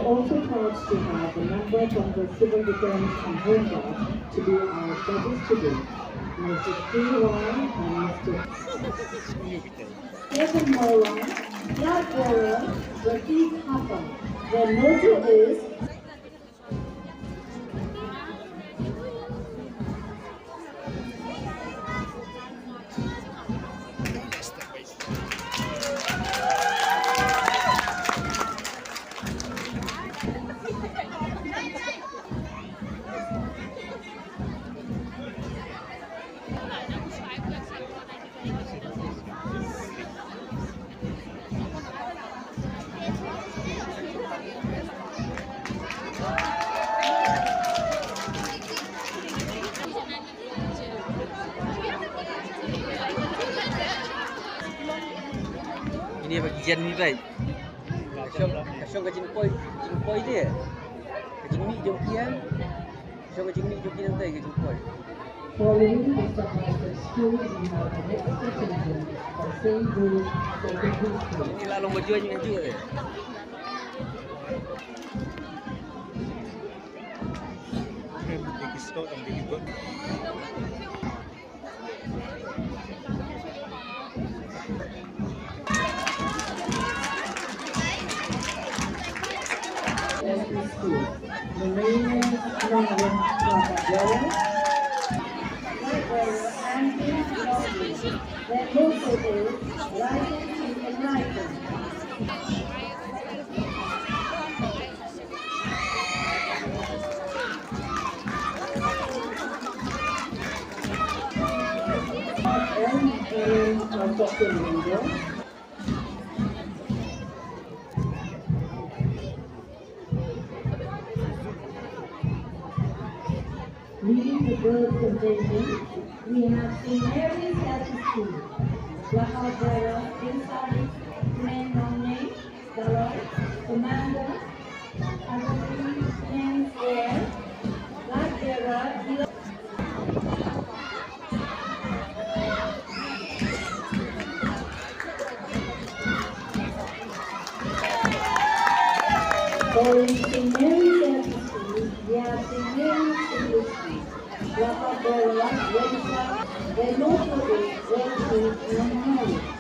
also proud to have a member from the Civil Defense and Home Guard to be our judges today, Mr. Sriwan and Mr. Second Moran, flag bearer, Rafiq Haka. Their motto is ini bagian ni baik. Kasong kajing poi dia. Kajing ni jokian. Kasong kajing ni jokian nanti kajing poi. following the school we have the next session of St. Louis Secondary School. Ini lah long baju aja ngaji ke? Bagi stok dan bagi buat. School. The name is Nanawan Prabhakara. And his knowledge. Their motto is Rising to Enlighten. And Dr. Linda. Leading the bird contingent, we have seen every at the school. Lahadera, Inside, Men Name, Dara, Commander, Agati, Names Air, Lahadera, following St. Mary's at the school, we have St. Mary's Industry. Lahadera, Wednesday, their motto is Wednesday and Harry.